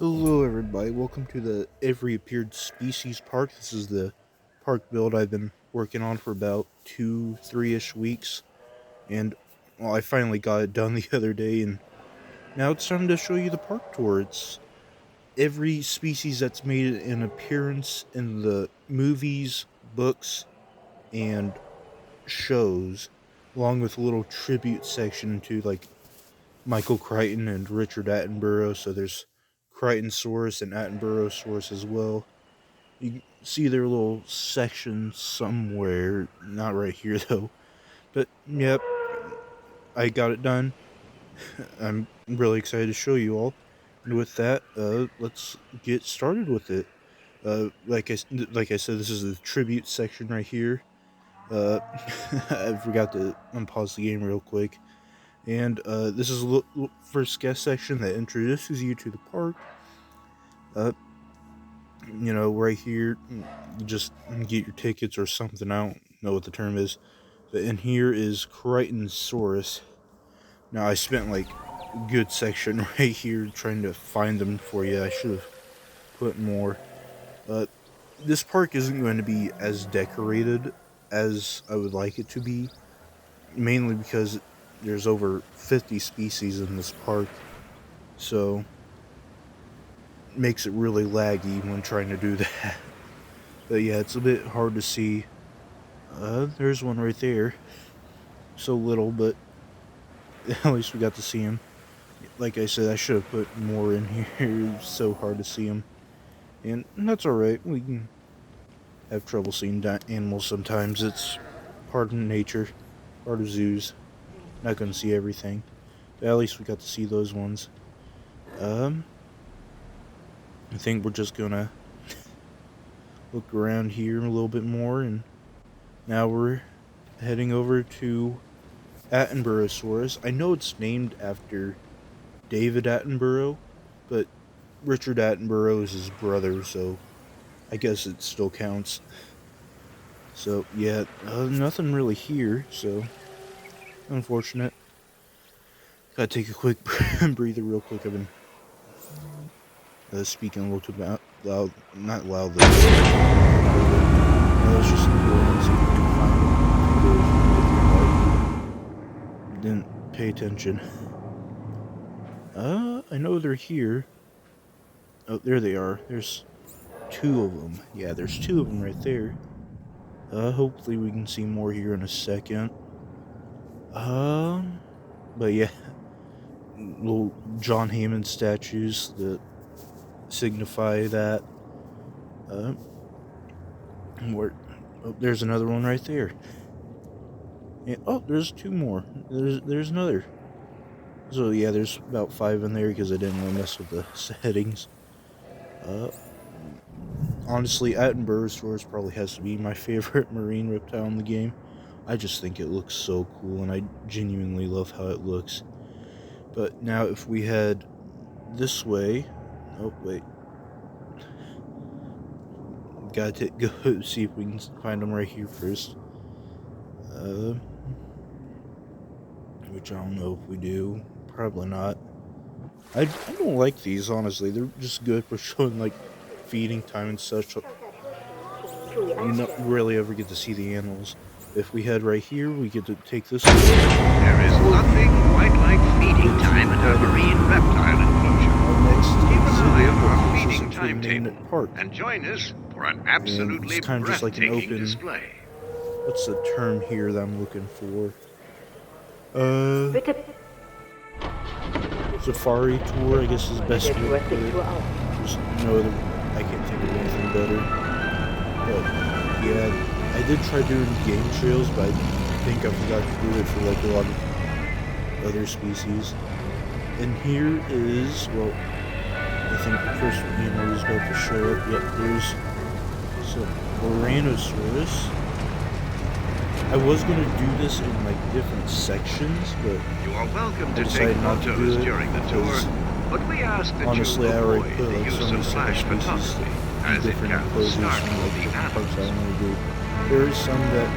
Hello everybody, welcome to the Every Appeared Species Park. This is the park build I've been working on for about 2-3-ish weeks. And, well, I finally got it done the other day, and now it's time to show you the park tour. It's every species that's made an appearance in the movies, books, and shows, along with a little tribute section to, like, Michael Crichton and Richard Attenborough. So there's Crichtonsaurus and Attenborosaurus as well. You can see their little section somewhere, not right here though. But yep, I got it done. I'm really excited to show you all. And with that, let's get started with it. Like I said, this is the tribute section right here. I forgot to unpause the game real quick. And this is the first guest section that introduces you to the park. Right here, you just get your tickets or something. I don't know what the term is. But in here is Crichtonsaurus. Now, I spent like a good section right here trying to find them for you. I should have put more. This park isn't going to be as decorated as I would like it to be. Mainly because there's over 50 species in this park. So makes it really laggy when trying to do that. But yeah, it's a bit hard to see. There's one right there. So little, but at least we got to see him. Like I said, I should have put more in here. It's so hard to see him. And that's alright. We can have trouble seeing animals sometimes. It's part of nature, part of zoos. Not going to see everything. But at least we got to see those ones. I think we're just gonna look around here a little bit more, and now we're heading over to Attenborosaurus. I know it's named after David Attenborough, but Richard Attenborough is his brother, so I guess it still counts. So yeah, nothing really here, so unfortunate. Gotta take a quick breather real quick. I've been speaking a little too loud, not loud though. Let's just go and see if we can find them. Didn't pay attention. I know they're here. Oh, there they are. There's two of them. Yeah, there's two of them right there. Hopefully we can see more here in a second. But yeah, little John Hammond statues that signify that. There's another one right there. And, oh, there's two more. There's another. So yeah, there's about 5 in there because I didn't want to mess with the settings. Honestly, Attenborosaurus probably has to be my favorite marine reptile in the game. I just think it looks so cool, and I genuinely love how it looks. But now if we head this way... Oh, wait. Gotta go see if we can find them right here first. Which I don't know if we do. Probably not. I don't like these, honestly. They're just good for showing, like, feeding time and such. You don't really ever get to see the animals. If we head right here, we get to take this way. There is nothing quite like feeding time at a marine reptile enclosure. Keep an eye on our feeding timetable and join us for an absolutely breathtaking display. What's the term here that I'm looking for? Safari tour, I guess is the best way to put it. There's no other, I can't think of anything better. But yeah, I did try doing game trails, but I think I forgot to do it for like a lot of other species. And here is, well, I think the first animal is about to show up. Yep, there's some Giganotosaurus. I was going to do this in like different sections, but you are welcome to take photos during the tour, but we ask that honestly, you avoid the use of flash photography, as it can startle the animals. There is some that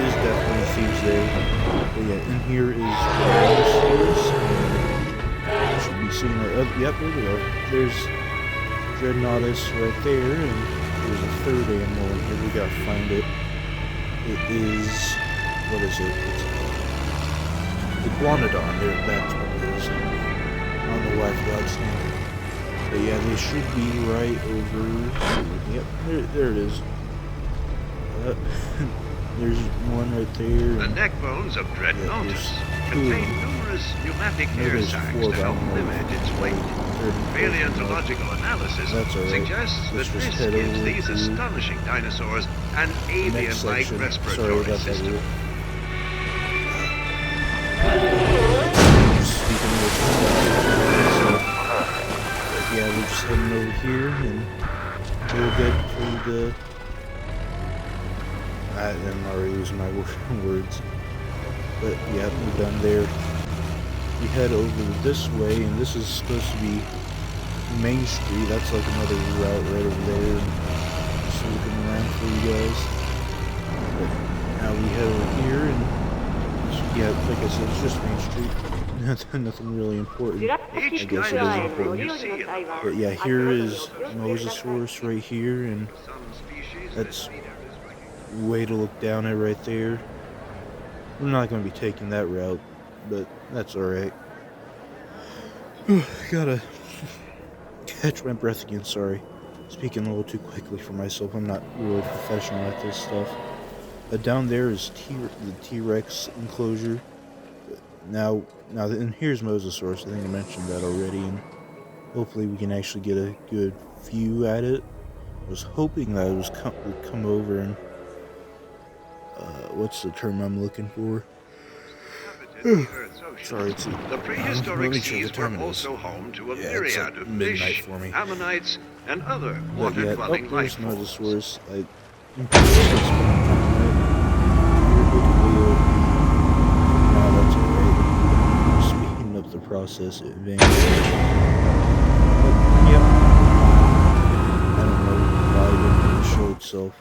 is definitely thieves there, but yeah, in here is Mosasaurus. Should be seeing our yep, there we are. There's Dreadnoughtus right there, and there's a third animal in here. We gotta find it. It is, what is it? It's Iguanodon. There, that's what it is. I don't know why I forgot its name. But yeah, they should be right over. Yep, there it is. There's one right there. The neck bones of Dreadnoughtus contain numerous pneumatic air sacs to help limit its weight. Paleontological analysis suggests that this gives these astonishing dinosaurs an avian-like respiratory system. Yeah, we're just heading over here and we'll get to the... I'm already losing my words. But yeah, we're done there. We head over this way, and this is supposed to be Main Street. That's like another route right over there. And just looking around for you guys. But now we head over here, and yeah, like I said, it's just Main Street. Nothing really important. I guess it is important. But yeah, here is Mosasaurus right here, and that's way to look down at right there. I'm not going to be taking that route, but that's alright. Gotta catch my breath again, sorry. Speaking a little too quickly for myself, I'm not really professional at this stuff. Down there is the T-Rex enclosure. Now, and here's Mosasaurus. I think I mentioned that already, and hopefully we can actually get a good view at it. I was hoping that it would come over and what's the term I'm looking for? Sorry, it's the prehistoric seas were also home to a myriad of fish, ammonites, and other water-dwelling life forms. Mosasaurus. That's alright. Speeding up the process, advancing. Yep. I don't know why it didn't show itself.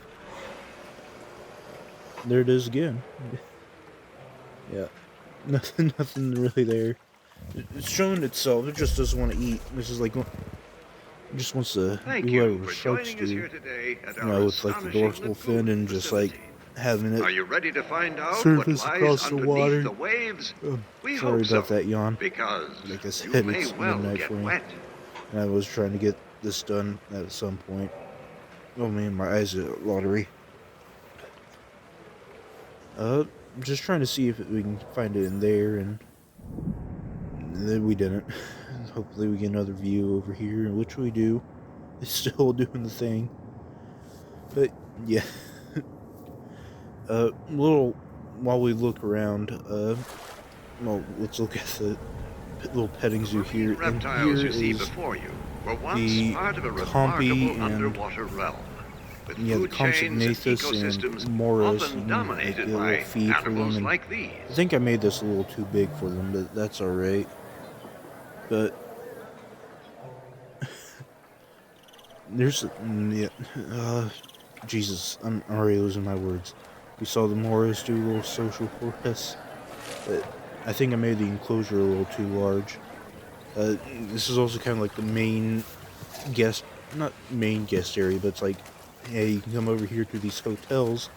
There it is again. Yeah, nothing really there. It's showing itself. It just doesn't want to eat. This is like, it just wants to do whatever sharks do. You know, with like the dorsal fin and just like having it surface across the water. Sorry about that yawn. Like I said, it's midnight for me. And I was trying to get this done at some point. Oh man, my eyes are watery. Just trying to see if we can find it in there, and then we didn't. Hopefully we get another view over here, which we do. It's still doing the thing. But, yeah. While we look around, well, let's look at the little petting zoo here. And here is the Compy and... Yeah, the Compsognathus and Morris, and like, a little feed for them. And I think I made this a little too big for them, but that's alright. But there's Jesus, I'm already losing my words. We saw the Morris do a little social for us, but I think I made the enclosure a little too large. This is also kind of like the main guest, not main guest area, but it's like, yeah, you can come over here to these hotels,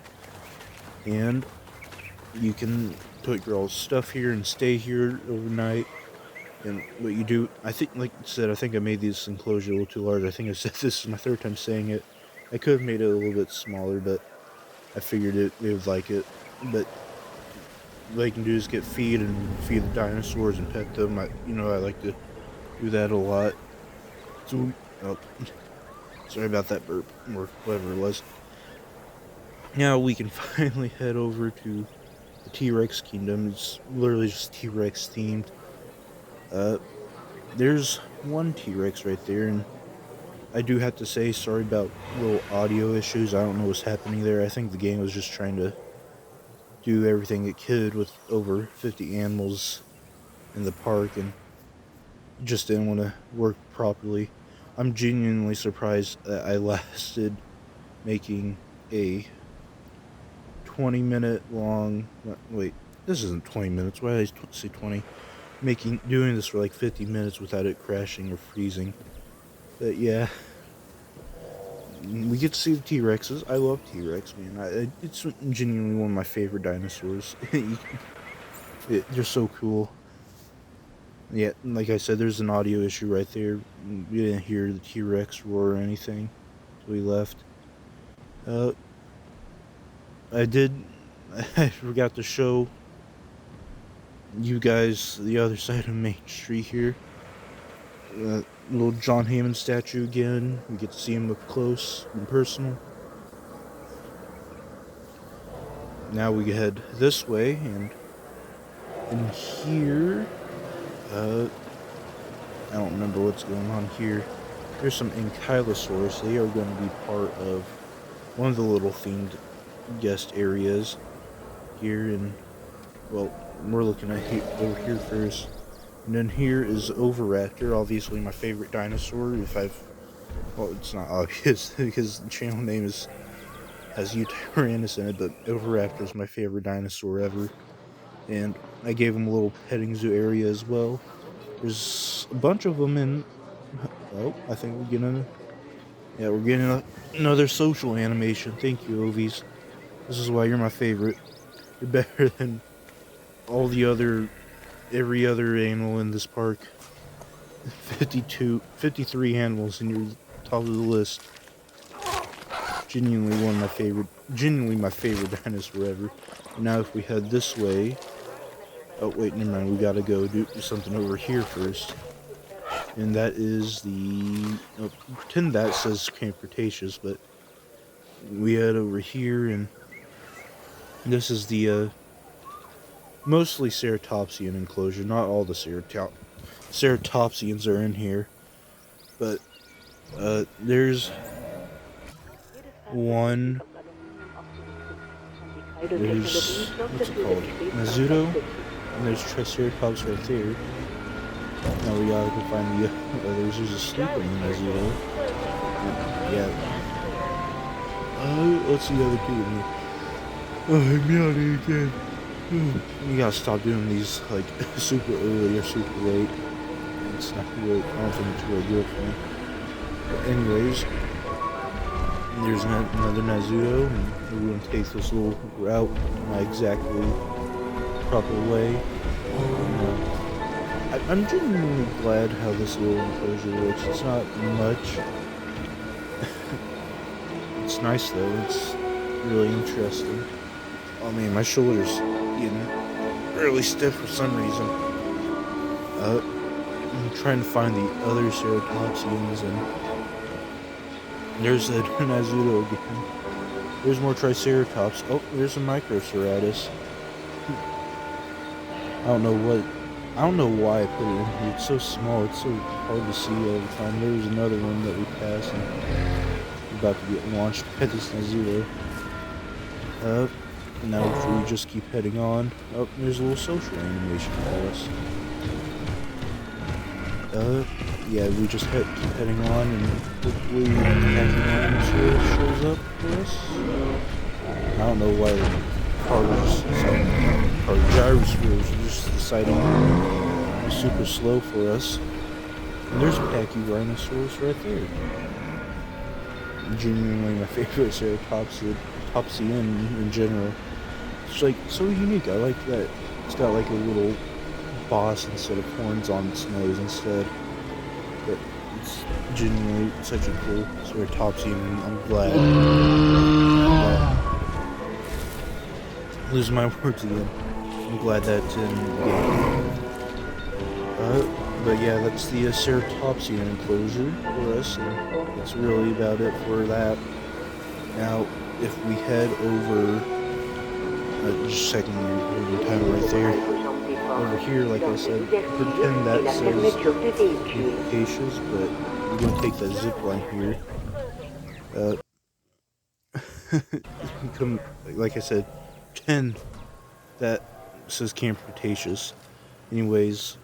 and you can put your old stuff here and stay here overnight. And what you do, I think, like I said, I think I made this enclosure a little too large. I think I said this is my third time saying it. I could have made it a little bit smaller, but I figured they would like it. But what you can do is get feed the dinosaurs and pet them. I like to do that a lot. So, sorry about that burp, or whatever it was. Now we can finally head over to the T-Rex Kingdom. It's literally just T-Rex themed. There's one T-Rex right there, and I do have to say, sorry about little audio issues. I don't know what's happening there. I think the game was just trying to do everything it could with over 50 animals in the park, and just didn't want to work properly. I'm genuinely surprised that I lasted making a 20-minute long... Wait, this isn't 20 minutes. Why did I say 20? Doing this for like 50 minutes without it crashing or freezing. But yeah, we get to see the T-Rexes. I love T-Rex, man. It's genuinely one of my favorite dinosaurs. They're so cool. Yeah, like I said, there's an audio issue right there. We didn't hear the T-Rex roar or anything, so we left. I forgot to show you guys the other side of Main Street here. Little John Hammond statue again. We get to see him up close and personal. Now we head this way, and in here, I don't remember what's going on here. There's some Ankylosaurus. They are going to be part of one of the little themed guest areas here, and well, we're looking at over here first. And then here is Oviraptor, obviously my favorite dinosaur. Well, it's not obvious because the channel name has Tyrannus in it, but Oviraptor is my favorite dinosaur ever. And I gave him a little petting zoo area as well. There's a bunch of them in. Oh, I think we're getting another social animation. Thank you, Ovies. This is why you're my favorite. You're better than every other animal in this park. 53 animals in your top of the list. Genuinely my favorite dinosaur ever. Now if we head this way, oh wait, never mind, we gotta go do something over here first. And that is pretend that says Camp Cretaceous, but we head over here, and this is the mostly Ceratopsian enclosure. Not all the Ceratopsians are in here, but there's one. There's, what's it called? Mizuto, and there's Triceratops right there. Now we gotta go find the others. There's a sleeper in the Mizuto. Yeah. Let's see the other two in here. I'm yawning again. You gotta stop doing these like super early or super late. It's not really, I don't think it's really good for me. But anyways, there's another Mizuto, and we're gonna take this little route my exactly proper way. I'm genuinely glad how this little enclosure looks. It's not much. It's nice though. It's really interesting. Oh man, my shoulders getting really stiff for some reason. I'm trying to find the other Ceratopsians, and there's a Mizuto again. There's more Triceratops. Oh, there's a Microceratopus. I don't know why I put it in here. It's so small. It's so hard to see all the time. There's another one that we passed, and we're about to get launched by this Mizuto. Now if we just keep heading on. Oh, there's a little social animation for us. Yeah, we just keep heading on, and hopefully Giganotosaurus shows up for us. I don't know why the gyrospheres are just deciding to be super slow for us. And there's a Pachyrhinosaurus right there. Genuinely my favorite Ceratopsian in general. It's like so unique. I like that it's got like a little boss instead of horns on its nose instead. But it's genuinely such a cool Ceratopsian, and I'm glad. Losing my words again. I'm glad that's in the game. But yeah, that's the Ceratopsian enclosure for us, and that's really about it for that. Now, if we head over, just a second, your time right there. Over here, like I said, pretend that says Cretaceous, but we're gonna take that zip line here. Like I said, pretend that says Camp Cretaceous. Anyways,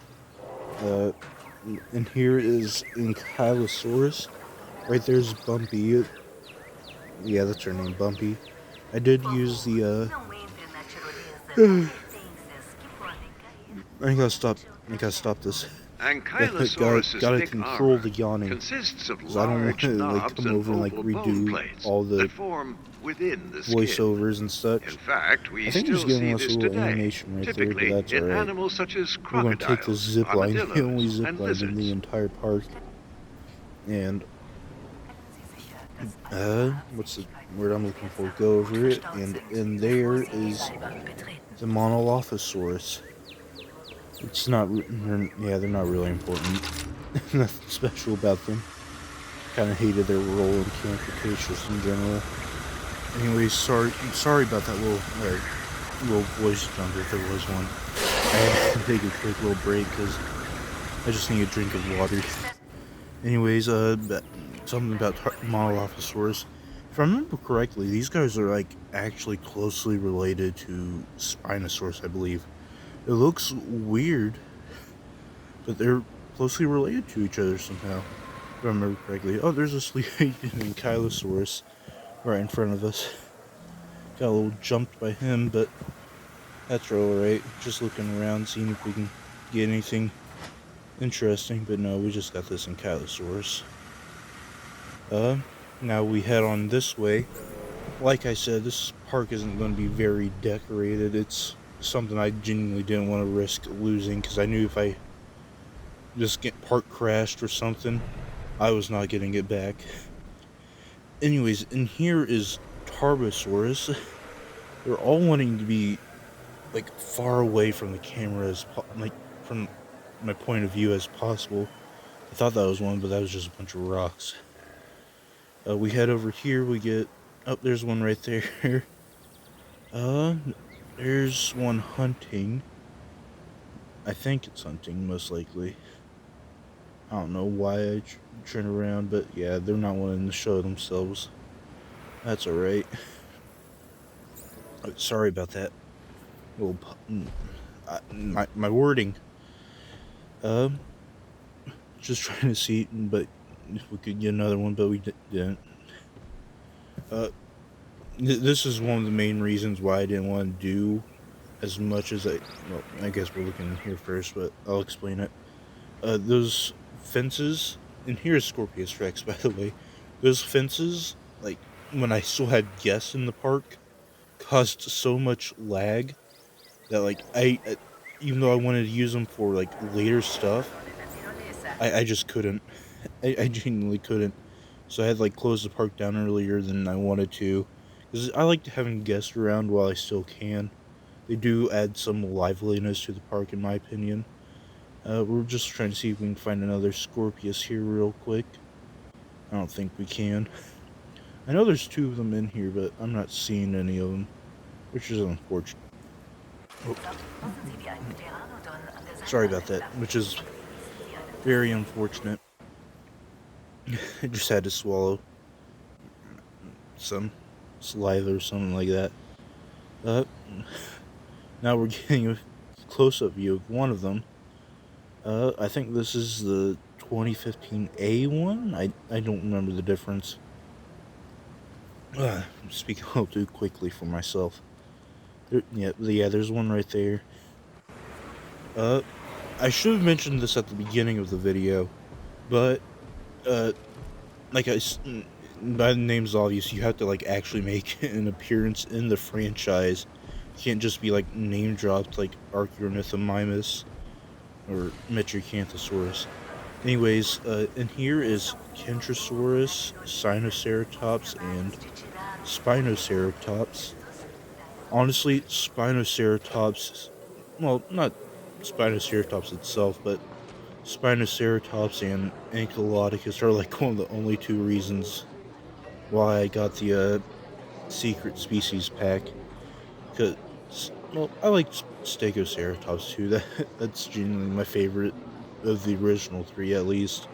and here is Ankylosaurus. Right there's Bumpy. Yeah, that's her name, Bumpy. I did use the I gotta stop this. Ankylosaurus's Gotta thick control armor the yawning, consists of because I don't want large to like knobs come and over and like oval bone redo plates all the that form within the skin. voiceovers and such. In fact, we I think he's still giving see us a this little today, animation right there, but typically that's in alright. animals such as We're gonna take this crocodiles, zip line, the only armadillos, zip and line in the lizards. entire park. And what's the word I'm looking for? Go over it, and in there is the Monolophosaurus. It's not, yeah, they're not really important. Nothing special about them. Kind of hated their role in Camp Cretaceous in general. Anyways, sorry about that little voice jumper if there was one. I had to take a quick little break because I just need a drink of water. Anyways, something about Monolophosaurus. If I remember correctly, these guys are like actually closely related to Spinosaurus, I believe. It looks weird, but they're closely related to each other somehow. If I remember correctly. Oh, there's a sleeping Ankylosaurus right in front of us. Got a little jumped by him, but that's alright. Just looking around, seeing if we can get anything interesting, but no, we just got this Ankylosaurus. Now we head on this way. Like I said, this park isn't going to be very decorated. It's something I genuinely didn't want to risk losing, because I knew if I just get park crashed or something, I was not getting it back. Anyways, in here is Pterosaurus. They're all wanting to be like far away from the camera as like from my point of view as possible. I thought that was one, but that was just a bunch of rocks. We head over here. We get there's one right there. There's one hunting. I think it's hunting, most likely. I don't know why I turn around, but yeah, they're not wanting to show themselves. That's alright. Sorry about that. Little, my wording. Just trying to see, but if we could get another one, but we didn't. This is one of the main reasons why I didn't want to do as much as well, I guess we're looking here first, but I'll explain it. Those fences, and here's Scorpios Rex, by the way. Those fences, like, when I still had guests in the park, caused so much lag that, like, I even though I wanted to use them for, like, later stuff, I just couldn't. I genuinely couldn't. So I had, like, close the park down earlier than I wanted to. Because I like having guests around while I still can. They do add some liveliness to the park, in my opinion. We're just trying to see if we can find another Scorpius here real quick. I don't think we can. I know there's two of them in here, but I'm not seeing any of them, which is unfortunate. Oh. Sorry about that, which is very unfortunate. I just had to swallow some saliva or something like that. Now we're getting a close-up view of one of them. I think this is the 2015A one. I don't remember the difference. I'm speaking a little too quickly for myself. Yeah, there's one right there. I should have mentioned this at the beginning of the video, but like by the name's obvious, you have to like actually make an appearance in the franchise. You can't just be like name dropped like Archaeornithomimus or Metricanthosaurus. Anyways, in here is Kentrosaurus, Sinoceratops, and Spinoceratops. Honestly, Spinoceratops, well, not Spinoceratops itself, but Spinoceratops and Ankylodicus are like one of the only two reasons why I got the secret species pack. Cause, well, I like Stegosaurus too. That's genuinely my favorite of the original three, at least.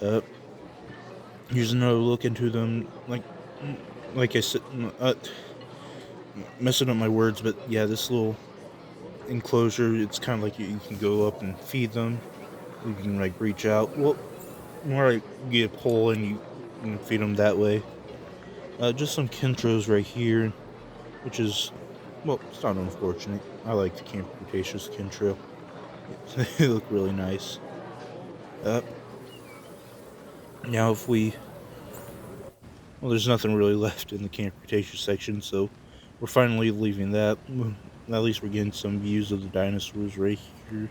Here's another look into them. Like I said, messing up my words, but yeah, this little enclosure, it's kind of like you can go up and feed them. You can like reach out. Well, more like you get a pole and you can feed them that way. Just some Kentros right here, which is, well, it's not unfortunate. I like the Camp Cretaceous Kentro. They look really nice. Now if we... Well, there's nothing really left in the Camp Cretaceous section, so we're finally leaving that. At least we're getting some views of the dinosaurs right here,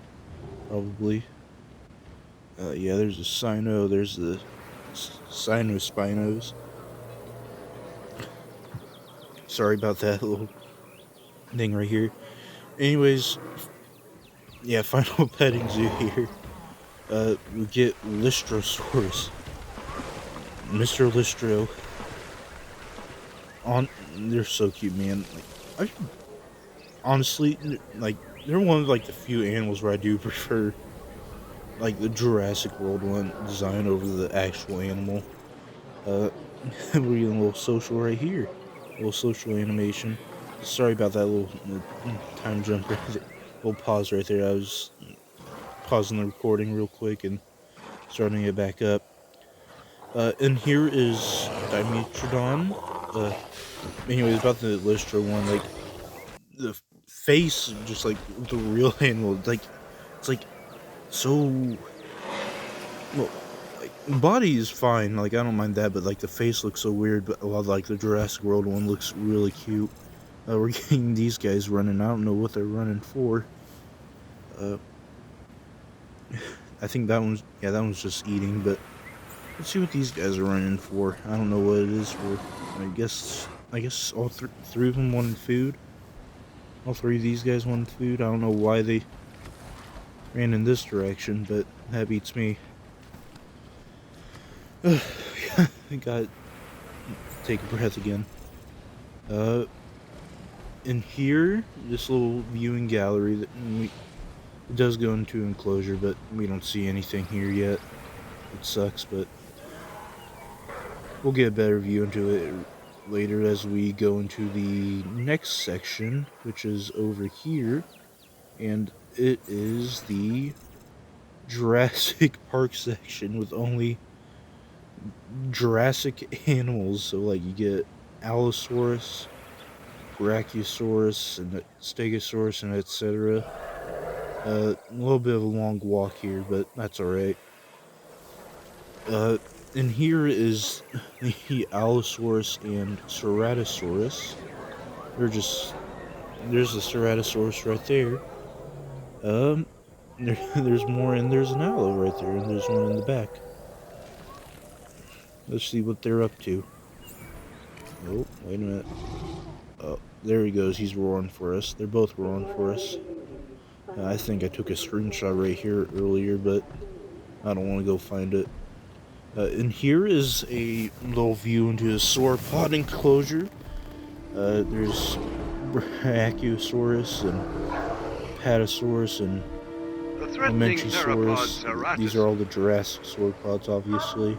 probably. Yeah, there's a Sino, there's the Sinospinos. Sorry about that little thing right here. Anyways, yeah, final petting zoo here. We get Lystrosaurus. Mr. Lystro. They're so cute, man. Like, honestly, like, they're one of like the few animals where I do prefer like the Jurassic World one design over the actual animal. We're getting a little social right here. A little social animation. Sorry about that little time jump right there. Little pause right there. I was pausing the recording real quick and starting it back up. And here is Dimetrodon. Anyways, about the Lystro one, like, the face, just like the real animal, like, it's like so, well, like, body is fine, like, I don't mind that, but like the face looks so weird, but while like the Jurassic World one looks really cute. We're getting these guys running. I don't know what they're running for. I think that one's just eating, but let's see what these guys are running for. I don't know what it is for. I guess all three of them wanted food. All three of these guys wanted food. I don't know why they ran in this direction, but that beats me. I gotta take a breath again. In here, this little viewing gallery that it does go into enclosure, but we don't see anything here yet. It sucks, but we'll get a better view into it later as we go into the next section, which is over here, and it is the Jurassic Park section with only Jurassic animals. So like you get Allosaurus, Brachiosaurus, and Stegosaurus, and etc. A little bit of a long walk here, but that's alright. And here is the Allosaurus and Ceratosaurus. There's the Ceratosaurus right there. There's more, and there's an Allo right there, and there's one in the back. Let's see what they're up to. Oh, wait a minute. Oh, there he goes. He's roaring for us. They're both roaring for us. I think I took a screenshot right here earlier, but I don't want to go find it. And here is a little view into a sauropod enclosure. There's Brachiosaurus and Pterosaurus and Mosasaurus. These are all the Jurassic sauropods, obviously.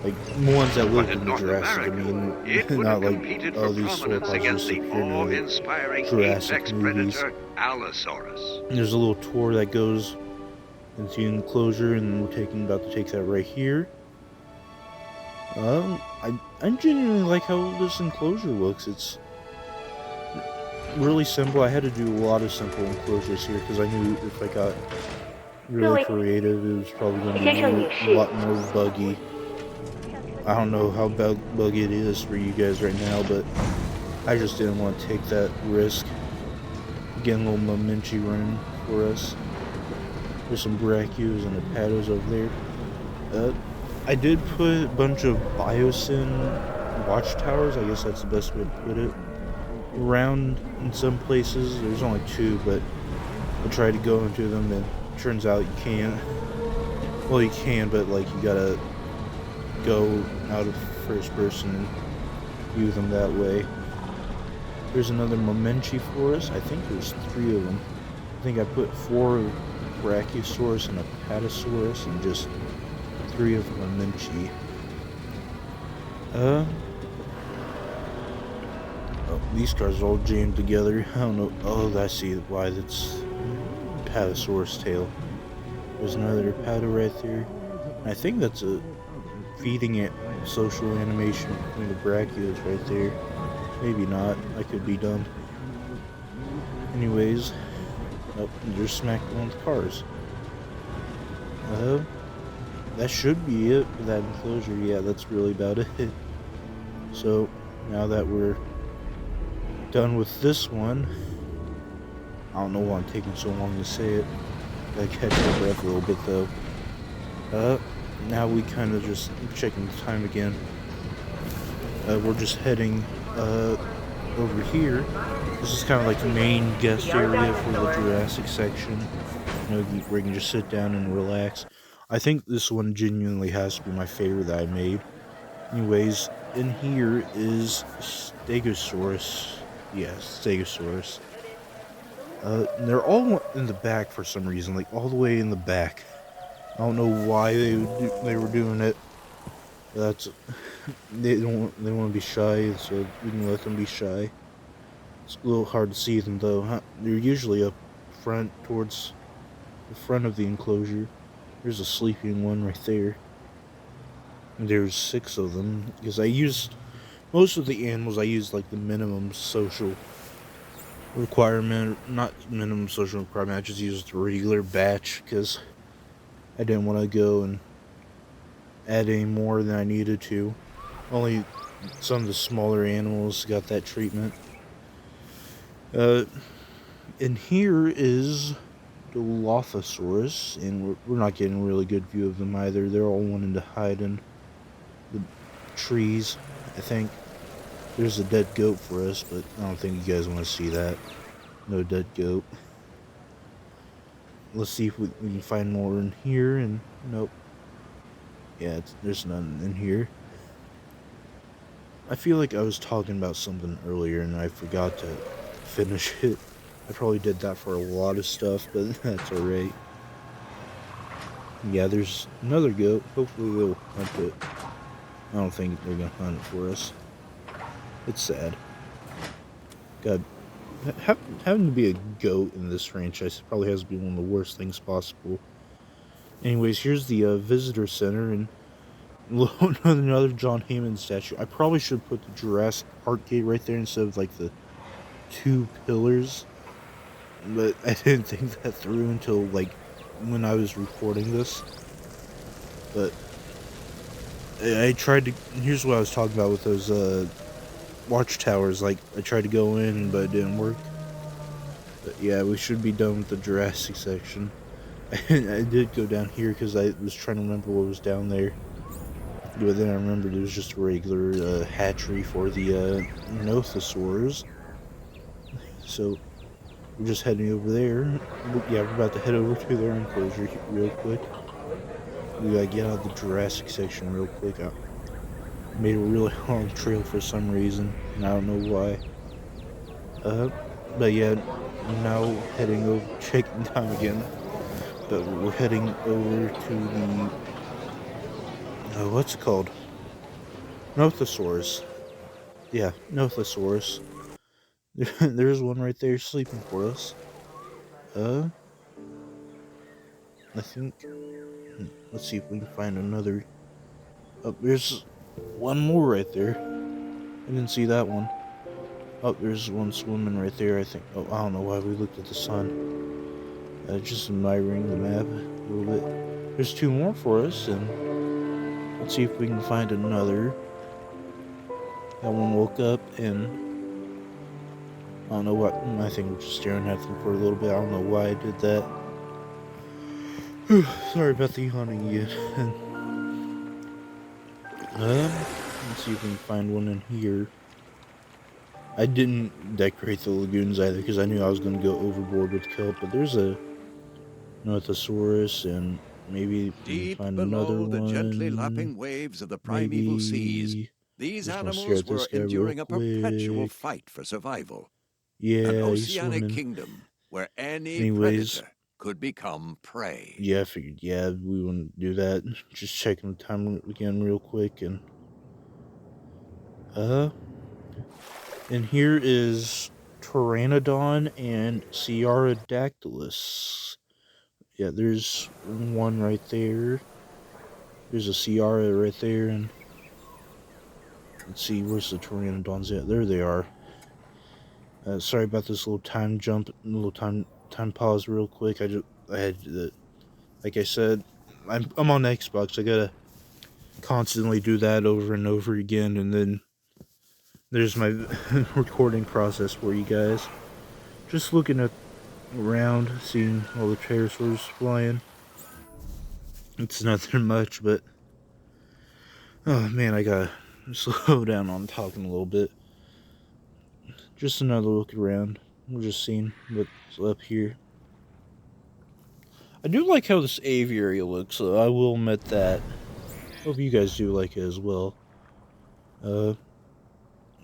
Like, ones that lived in the Jurassic, I mean, not like, oh, these sauropods just appeared in the Jurassic movies. There's a little tour that goes into the enclosure, and we're about to take that right here. I genuinely like how this enclosure looks. It's really simple. I had to do a lot of simple enclosures here because I knew if I got really creative, it was probably going to be a lot more buggy. I don't know how buggy it is for you guys right now, but I just didn't want to take that risk. Getting a little Momenchi running for us. There's some Brachios and Hepatos over there. I did put a bunch of Biosyn watchtowers, I guess that's the best way to put it, around in some places. There's only 2, but I tried to go into them, and it turns out you can't. Well, you can, but like you gotta go out of first person and view them that way. There's another Momenchi for us. I think there's 3 of them. I think I put 4 of Brachiosaurus and a Patasaurus and just 3 of Momenchi. Oh, these cars are all jammed together. I don't know. Oh, I see why that's Patasaurus tail. There's another Pato right there. I think that's a feeding it social animation between the Brachios right there. Maybe not. I could be dumb. Anyways, Nope, they're smacked on with cars. That should be it for that enclosure. Yeah, that's really about it. So, now that we're done with this one, I don't know why I'm taking so long to say it. Gotta catch my breath a little bit though. Now we kind of just checking the time again. We're just heading over here. This is kind of like the main guest area for the Jurassic section. You know, where you can just sit down and relax. I think this one genuinely has to be my favorite that I made. Anyways, in here is Stegosaurus. Yeah, Stegosaurus. They're all in the back for some reason, like all the way in the back. I don't know why they were doing it. That's they want to be shy, so we can let them be shy. It's a little hard to see them though. They're usually up front towards the front of the enclosure. There's a sleeping one right there. And there's 6 of them because I used most of the animals. I used like the minimum social requirement, not minimum social requirement. I just used the regular batch because I didn't want to go and add any more than I needed to. Only some of the smaller animals got that treatment. And here is the Nothosaurus, and we're not getting a really good view of them either. They're all wanting to hide in the trees, I think. There's a dead goat for us, but I don't think you guys want to see that. No dead goat. Let's see if we can find more in here, and nope. Yeah, there's none in here. I feel like I was talking about something earlier and I forgot to finish it. I probably did that for a lot of stuff, but that's alright. Yeah, there's another goat. Hopefully they'll hunt it. I don't think they're gonna hunt it for us. It's sad. God, having to be a goat in this franchise probably has to be one of the worst things possible. Anyways, here's the visitor center and another John Heyman statue. I probably should put the Jurassic Park gate right there instead of like the 2 pillars, but I didn't think that through until like when I was recording this. But I tried to. Here's what I was talking about with those watchtowers. Like I tried to go in, but it didn't work. But yeah, we should be done with the Jurassic section. I did go down here because I was trying to remember what was down there. But then I remembered it was just a regular hatchery for the Nothosaurus. So we're just heading over there. Yeah, we're about to head over to their enclosure real quick. We gotta get out of the Jurassic section real quick. I made a really long trail for some reason, and I don't know why. But yeah, I'm now heading over, checking time again. But we're heading over to the what's it called? Nothosaurus. Yeah, Nothosaurus. There's one right there sleeping for us. I think. Let's see if we can find another. Oh, there's one more right there. I didn't see that one. Oh, there's one swimming right there, I think. Oh, I don't know why we looked at the sun. Just admiring the map a little bit. There's 2 more for us, and let's see if we can find another. That one woke up, and I don't know what. I think we're just staring at them for a little bit. I don't know why I did that. Sorry about the yawning again. Let's see if we can find one in here. I didn't decorate the lagoons either because I knew I was going to go overboard with kelp, but there's a Nothosaurus, and maybe we can find another one. Deep below the gently lapping waves of the primeval seas, these animals were enduring a perpetual fight for survival. Yeah, an he's oceanic swimming. Kingdom where any predator could become prey. Yeah, I figured, yeah, we wouldn't do that. Just checking the time again real quick, and here is Pteranodon and Ceratopsian. Yeah, there's one right there. There's a Ciara right there, and let's see, where's the Pteranodons at? There they are. Sorry about this little time jump, little time time pause real quick. I had to, like I said, I'm on Xbox. I gotta constantly do that over and over again, and then there's my recording process for you guys. Just looking around, seeing all the pterosaurs flying. It's nothing much, but oh man, I gotta slow down on talking a little bit. Just another look around. We're just seeing what's up here. I do like how this aviary looks, so I will admit that. Hope you guys do like it as well.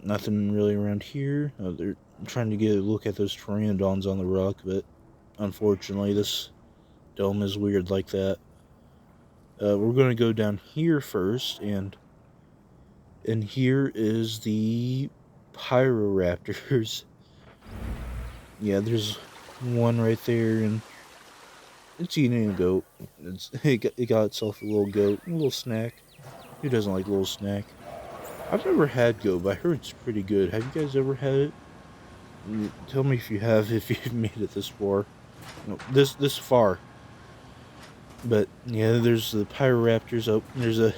Nothing really around here. They're trying to get a look at those pteranodons on the rock, but unfortunately this dome is weird like that. We're going to go down here first, and here is the Pyroraptors. Yeah, there's one right there, and it's eating a goat. It got itself a little goat, a little snack. Who doesn't like a little snack? I've never had goat, but I heard it's pretty good. Have you guys ever had it? Tell me if you have, if you've made it this far. No, this far. But yeah, there's the Pyroraptors. Oh, there's a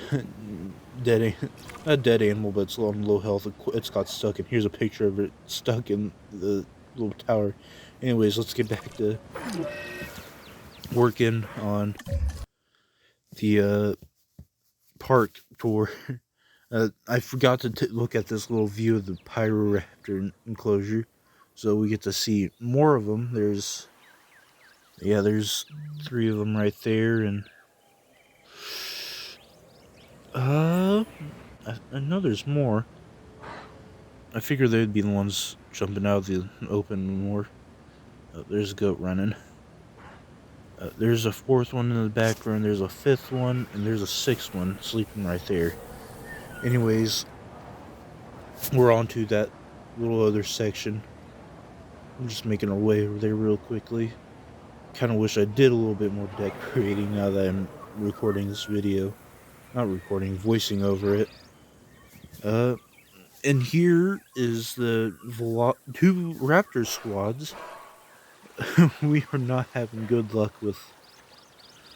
not dead animal, but it's on low health. It's got stuck, and here's a picture of it stuck in the little tower. Anyways, let's get back to working on the park tour. I forgot to look at this little view of the Pyroraptor enclosure, so we get to see more of them. There's 3 of them right there, and I know there's more. I figured they'd be the ones jumping out of the open more. There's a goat running. There's a 4th one in the background, there's a 5th one, and there's a 6th one sleeping right there. Anyways, we're on to that little other section. I'm just making our way over there real quickly. Kind of wish I did a little bit more decorating now that I'm recording this video. Not recording, voicing over it. And here is the 2 raptor squads. We are not having good luck with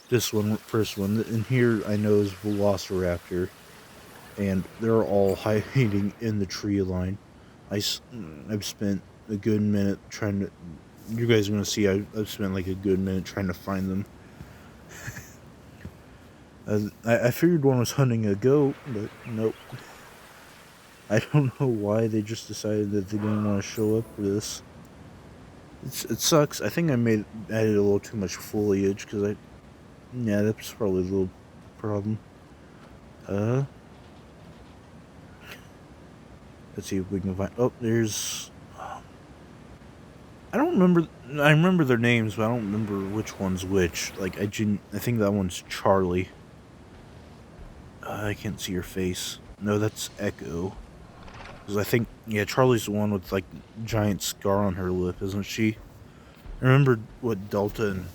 this first one. And here I know is Velociraptor. And they're all hiding in the tree line. I've spent a good minute trying to... You guys are going to see I've spent like a good minute trying to find them. I figured one was hunting a goat, but nope. I don't know why they just decided that they didn't want to show up for this. It sucks. I think I added a little too much foliage, because yeah, that's probably a little problem. Let's see if we can find... Oh, there's... I don't remember... I remember their names, but I don't remember which one's which. Like, I think that one's Charlie. I can't see her face. No, that's Echo. Because I think... Yeah, Charlie's the one with, like, giant scar on her lip, isn't she? I remember what Delta and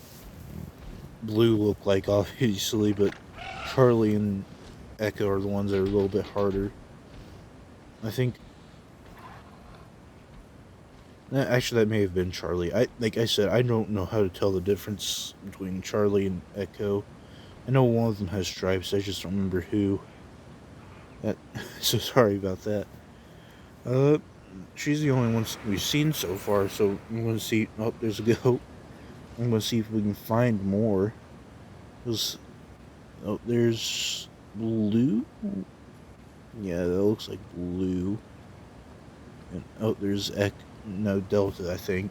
Blue look like, obviously, but Charlie and Echo are the ones that are a little bit harder. I think... Actually, that may have been Charlie. Like I said, I don't know how to tell the difference between Charlie and Echo. I know one of them has stripes, I just don't remember who. So sorry about that. She's the only one we've seen so far, so I'm going to see... Oh, there's a goat. I'm going to see if we can find more. Oh, there's Blue? Yeah, that looks like Blue. And, oh, there's Delta, I think.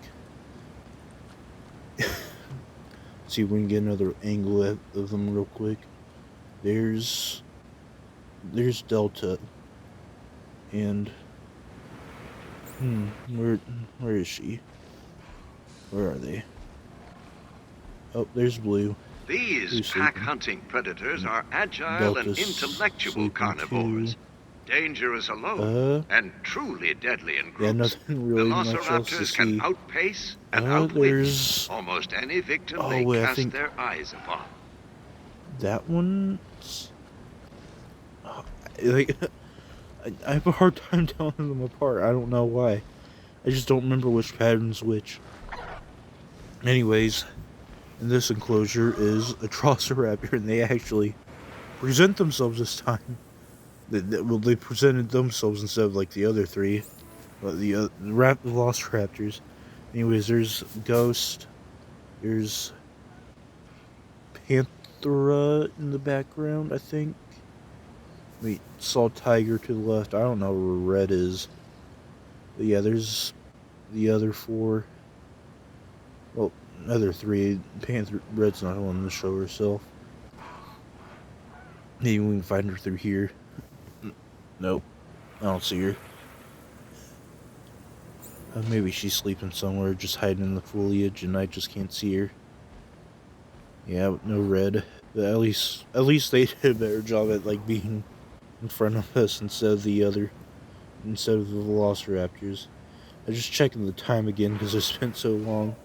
See if we can get another angle of them real quick. There's Delta. And where is she? Where are they? Oh, there's Blue. These pack-hunting predators are agile and intellectual carnivores. Dangerous alone, and truly deadly in groups. Yeah, nothing really Velociraptors can outpace and outwit almost any victim they cast their eyes upon. That one's... Like, I have a hard time telling them apart. I don't know why. I just don't remember which pattern's which. Anyways, in this enclosure is a Velociraptor, and they actually present themselves this time. They presented themselves instead of like the other three, but the Velociraptors. Anyways, there's Ghost, there's Panthera in the background, I think. We saw Tiger to the left. I don't know where Red is. But yeah, there's the other four. Well, other three. Red's not on to show herself. Maybe we can find her through here. Nope. I don't see her. Maybe she's sleeping somewhere, just hiding in the foliage, and I just can't see her. Yeah, no Red. But at least they did a better job at like being in front of us instead of the Velociraptors. I'm just checking the time again because it's been so long.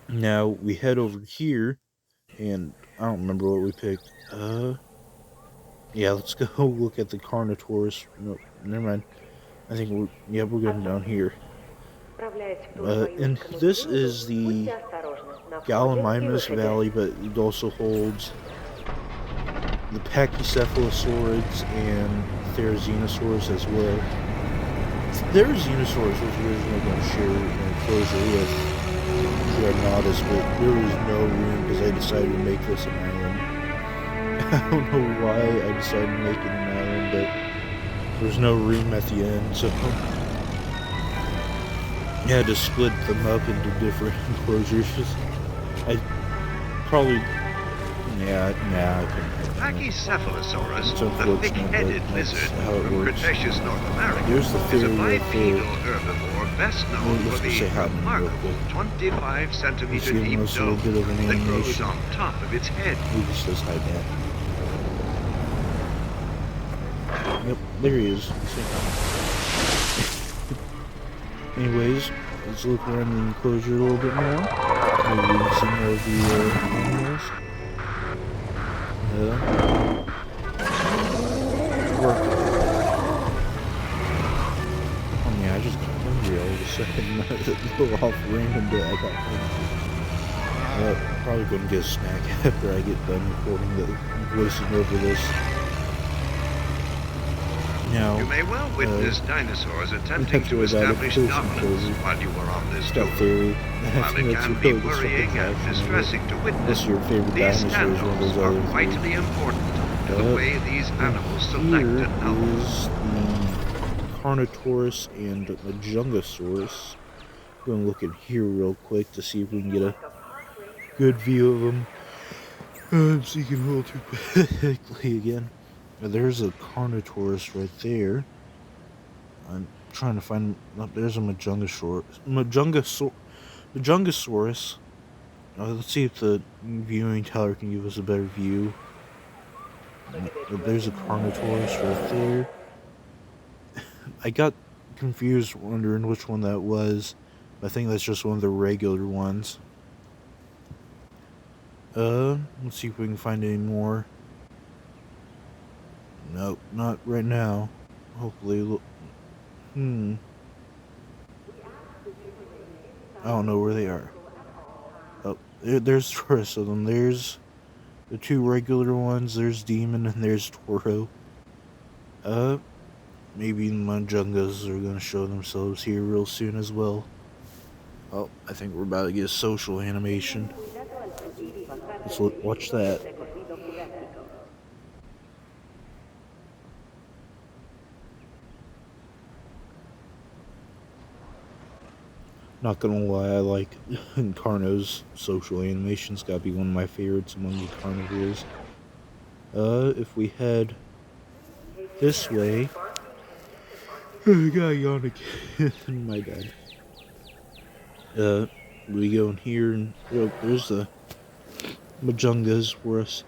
Now we head over here, and I don't remember what we picked. Yeah, let's go look at the Carnotaurus. No, never mind. I think we're going down here. And this is the Gallimimus Valley, but it also holds the Pachycephalosaurids and Therizinosaurus as well. Therizinosaurus was originally going to share an enclosure with Giganotosaurus, but there was no room because I decided to make this an island. I don't know why I decided to make it an island, but there was no room at the end, so I had to split them up into different enclosures. I probably... I couldn't. Pachycephalosaurus, the thick-headed lizard from Cretaceous North America, is a bipedal herbivore best known for the remarkable 25-centimeter deep dome that grows on top of its head. Yep, there he is. Anyways, let's look around the enclosure a little bit more. Maybe we can see more of the animals. Oh man, I just got hungry all of a sudden. I go off random, but I got hungry. Probably gonna get a snack after I get done recording the voicing over this. Now, you may well witness dinosaurs attempting to establish dominance while you are on this tour. While it can be worrying and distressing to witness, these standoffs are vitally important to the way these animals select an outpost. The Carnotaurus and Majungasaurus. I'm going to look in here real quick to see if we can get a good view of them. I'm speaking a little too quickly again. There's a Carnotaurus right there. I'm trying to find... Oh, there's a Majungasaurus. Let's see if the viewing tower can give us a better view. There's a Carnotaurus right there. I got confused wondering which one that was. I think that's just one of the regular ones. Let's see if we can find any more. Nope, not right now. Hopefully, I don't know where they are. Oh, there's the rest of them. There's the two regular ones. There's Demon and there's Toro. Maybe the Majungas are gonna show themselves here real soon as well. Oh, I think we're about to get a social animation. Let's watch that. Not gonna lie, I like Carno's social animations. Gotta be one of my favorites among the carnivores. If we head this way, I got yawn again. My bad. We go in here and there's the Majungas for us.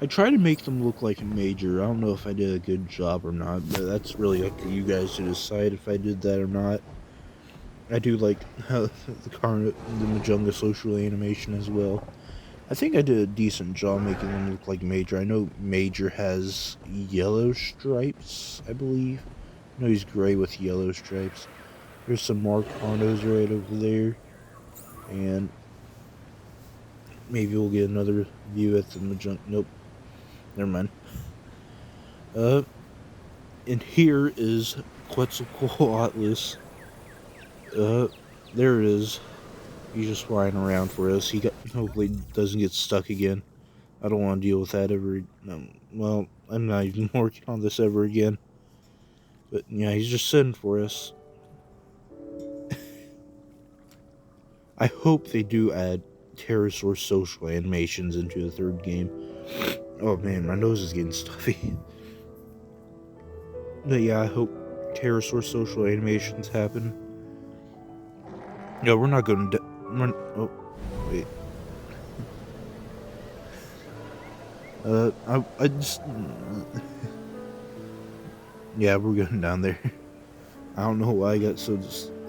I try to make them look like a major. I don't know if I did a good job or not, but that's really up to you guys to decide if I did that or not. I do like the Majunga social animation as well. I think I did a decent job making them look like Major. I know Major has yellow stripes, I believe. I know he's gray with yellow stripes. There's some marked pondos right over there. And maybe we'll get another view at the Nope. Never mind. And here is Quetzalcoatlus. There it is. He's just flying around for us. Hopefully doesn't get stuck again. I don't want to deal with that ever. Well, I'm not even working on this ever again. But yeah, he's just sitting for us. I hope they do add Pterosaur social animations into the third game. Oh man, my nose is getting stuffy. But yeah, I hope Pterosaur social animations happen. No, we're not going to... Oh, wait. I just... Yeah, we're going down there. I don't know why I got so...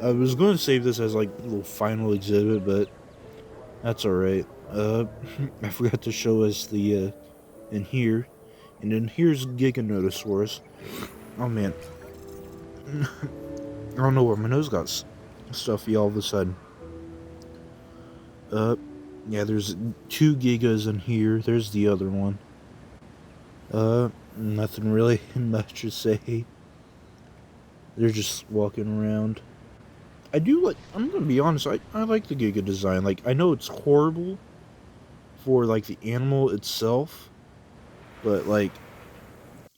I was going to save this as like a little final exhibit, but that's alright. I forgot to show us the, in here. And then here's Giganotosaurus. Oh man. I don't know where my nose got stuffy all of a sudden. Yeah, there's 2 Gigas in here. There's the other one. Nothing really much to say. They're just walking around. I'm gonna be honest, I like the Giga design. Like, I know it's horrible for, like, the animal itself, but, like,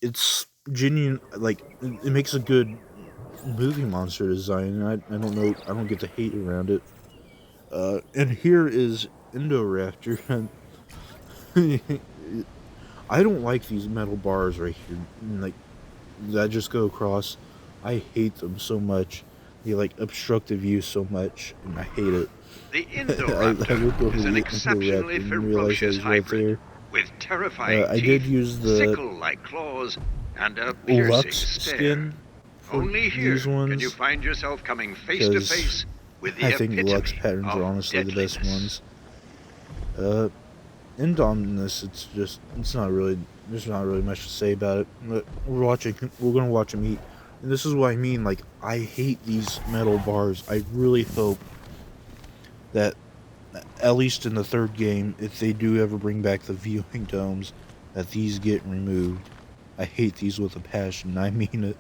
it's genuine, like, it makes a good movie monster design. I don't know, I don't get the hate around it. And here is Indoraptor. I don't like these metal bars right here, like, that just go across. I hate them so much. They, like, obstruct the view so much, and I hate it. The Indoraptor is an exceptionally ferocious hybrid with terrifying teeth, sickle-like claws, and a piercing stare. Only here can you find yourself coming face to face with the epitome of deadliness. I think Lux patterns are honestly the best ones. Indominus, there's not really much to say about it. But we're gonna watch him eat. And this is what I mean, like, I hate these metal bars. I really hope that, at least in the third game, if they do ever bring back the viewing domes, that these get removed. I hate these with a passion, I mean it.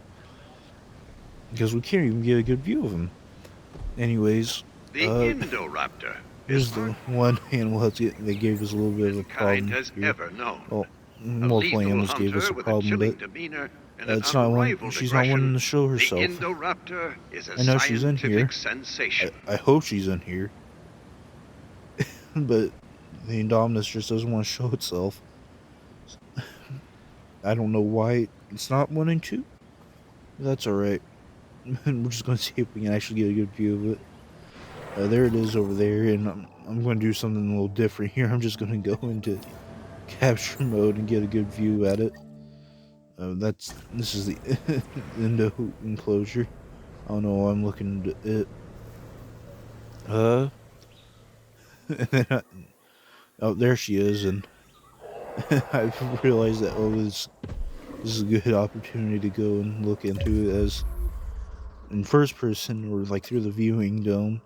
Because we can't even get a good view of them. Anyways, the Indoraptor is the one animal that gave us a little bit of a problem here. Well, multiple animals gave us a problem, but it's not one. She's not wanting to show herself. I know she's in here. I hope she's in here. But the Indominus just doesn't want to show itself. I don't know why it's not wanting to. That's alright. We're just going to see if we can actually get a good view of it. There it is over there, and I'm going to do something a little different here. I'm just going to go into capture mode and get a good view at it. This is the enclosure. I don't know why I'm looking at it. And then oh, there she is, and I realized that, oh, this is a good opportunity to go and look into it as in first person, or like through the viewing dome.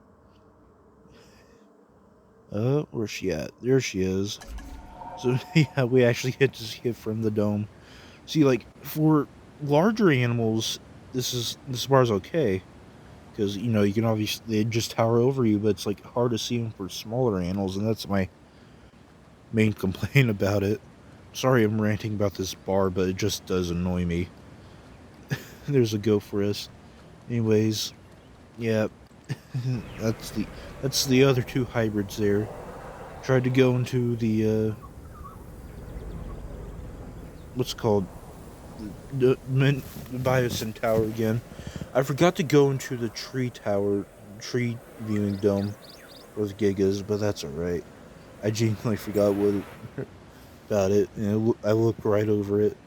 Where's she at? There she is. So yeah, we actually get to see it from the dome. See, like, for larger animals, this bar's okay, because, you know, you can obviously, they just tower over you, but it's, like, hard to see them for smaller animals, and that's my main complaint about it. Sorry I'm ranting about this bar, but it just does annoy me. There's a go for us. Anyways, yeah, that's the other 2 hybrids there. Tried to go into the, what's it called? The Biosyn Tower again. I forgot to go into the tree viewing dome with Gigas, but that's alright. I genuinely forgot about it, and I looked right over it.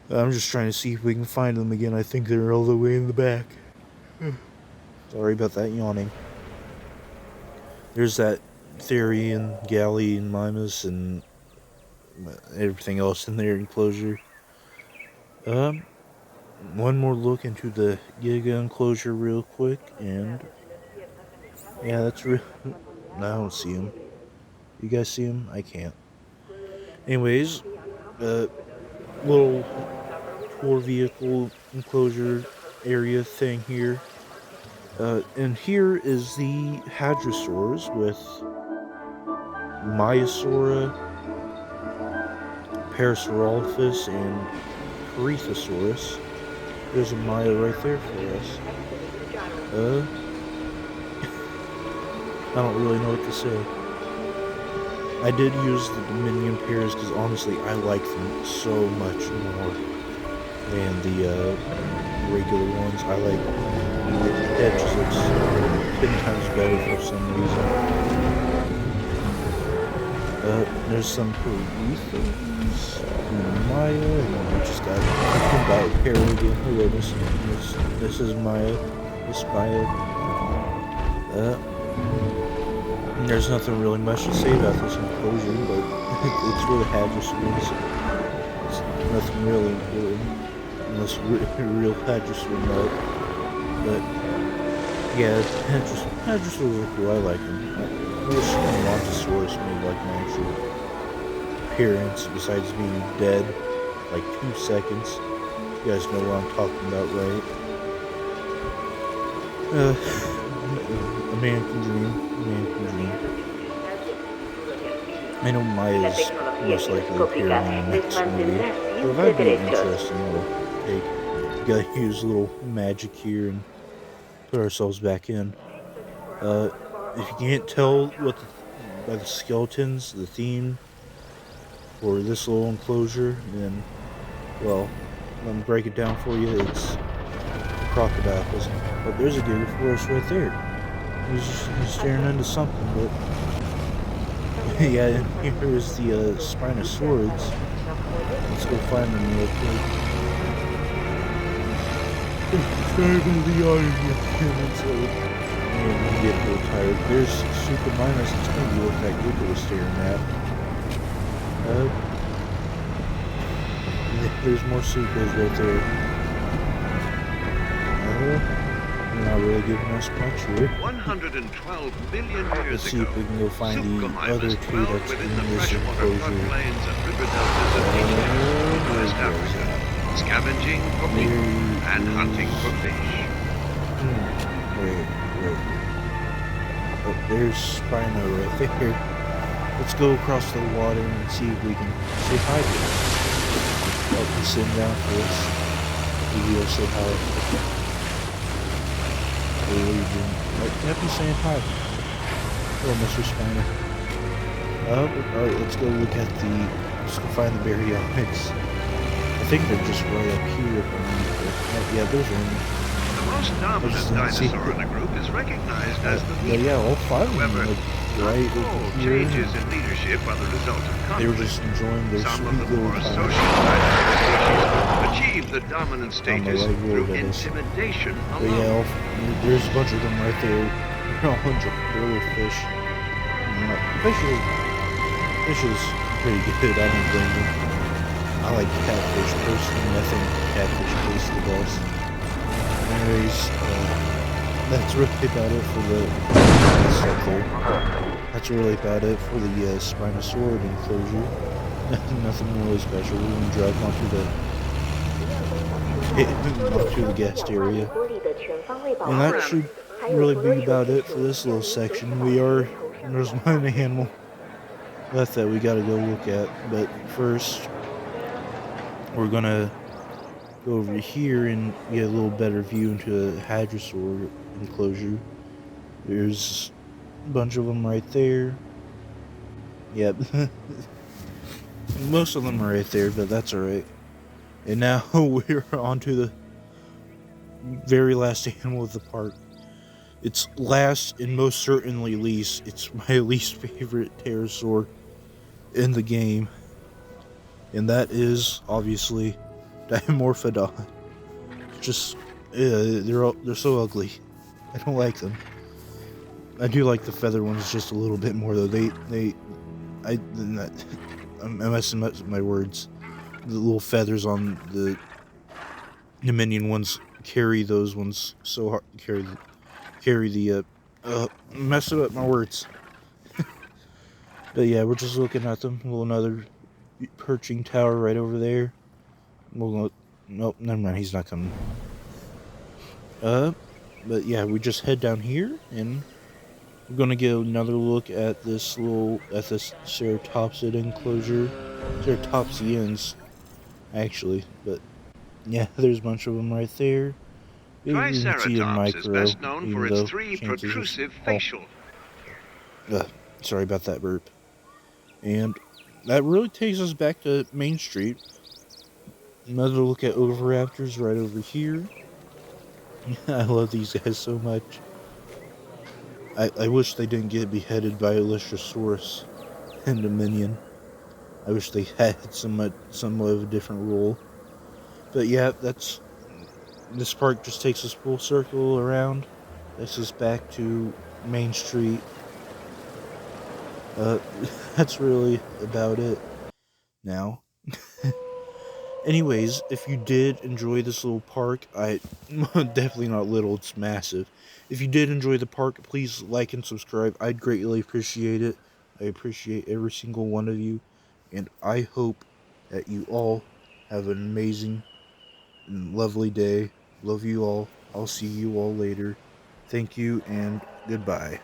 I'm just trying to see if we can find them again. I think they're all the way in the back. Sorry about that yawning. There's that Theory and Gallimimus and everything else in their enclosure. one more look into the Giga enclosure real quick, and yeah, that's real. I don't see him. You guys see him? I can't. Anyways, little tour vehicle enclosure area thing here. And here is the Hadrosaurs with Maiasaura, Parasaurolophus, and Cretaceous. There's a Maya right there for us. I don't really know what to say. I did use the Dominion pairs because honestly I like them so much more than the regular ones. I like that just looks 10 times better for some reason. There's some Pyroraptors, Maya, and we just got about pair again. Hello, this is Maya. This Maya. There's nothing really much to say about this enclosure, but it's where the Hadrosaur is. It's nothing really important, unless real Hadrosaur melt. But yeah, Hadrosaurs are cool. I like them. I wish Nothosaurus made like an actual appearance besides being dead like 2 seconds. You guys know what I'm talking about, right? A man can dream. I know Maya's most likely appearing in the next movie, so that'd be interesting little take. We gotta use a little magic here and put ourselves back in. If you can't tell by the skeletons, the theme for this little enclosure, then, well, let me break it down for you. It's crocodiles. But there's a Giganotosaurus right there. He's staring into something, but yeah, and here is the Spinosaurus. Let's go find them real quick. I'm gonna be out of here. I'm getting a little tired. There's Super Minus. It's gonna be what that Giga was staring at. There's more Supers right there. Not really giving us much here. 112 million years Let's see if we can go find the Scorpios other two dwelled that's within in the this freshwater enclosure. floodplains and river deltas of Egypt, West Africa, scavenging for meat and hunting for fish. Wait. Oh, there's Spino right there. Let's go across the water and see if we can say hi to him. Oh, he's sitting down for us. Maybe he'll say hi. Yep, he's saying hi. Hello, Mr. Spino. Alright, let's go look at let's go find the baryonyx. I think they're just right up here. Yeah, those are in. The most dominant dinosaur in the group is recognized as the leader. Yeah, all 5 of them However, like, right all over here. changes in leadership are the result of They were conflict. just enjoying their Some of sweet the little more time. social dinosaur achieve the dominant status right through word, that is. intimidation But alone. yeah, there's a bunch of them right there. They're all enjoying their little fish. Fish is pretty good. I don't blame them. I like catfish personally. I think catfish tastes the best. Anyways, that's really about it for That's really about it for the Spinosaurus enclosure. Nothing really special. We're gonna drive onto the guest area, and that should really be about it for this little section. There's one animal left that we gotta go look at, but first we're gonna go over here and get a little better view into the Hadrosaur enclosure. There's a bunch of them right there. Yep. Most of them are right there, but that's alright. And now we're on to the very last animal of the park. It's last and most certainly least. It's my least favorite pterosaur in the game. And that is, obviously, Dimorphodon. Just, they're so ugly. I don't like them. I do like the feather ones just a little bit more, though. I'm messing up my words. The little feathers on the Dominion ones carry those ones so hard. Carry the messing up my words. But yeah, we're just looking at them. Well, another perching tower right over there. Well, nope, never mind. He's not coming. But yeah, we just head down here, and we're gonna get another look at this Ceratopsid enclosure. Ceratopsians, actually. But yeah, there's a bunch of them right there. Maybe you can see a Triceratops is micro, best known for even its though 3 chances are protrusive small. facial. Sorry about that burp. And that really takes us back to Main Street. Another look at Oviraptors right over here. I love these guys so much. I wish they didn't get beheaded by Velociraptor and Dominion. I wish they had somewhat of a different role. But yeah, this park just takes us full circle around. Takes us back to Main Street. That's really about it now. Anyways, if you did enjoy this little park, definitely not little, it's massive. If you did enjoy the park, please like and subscribe. I'd greatly appreciate it. I appreciate every single one of you, and I hope that you all have an amazing and lovely day. Love you all. I'll see you all later. Thank you and goodbye.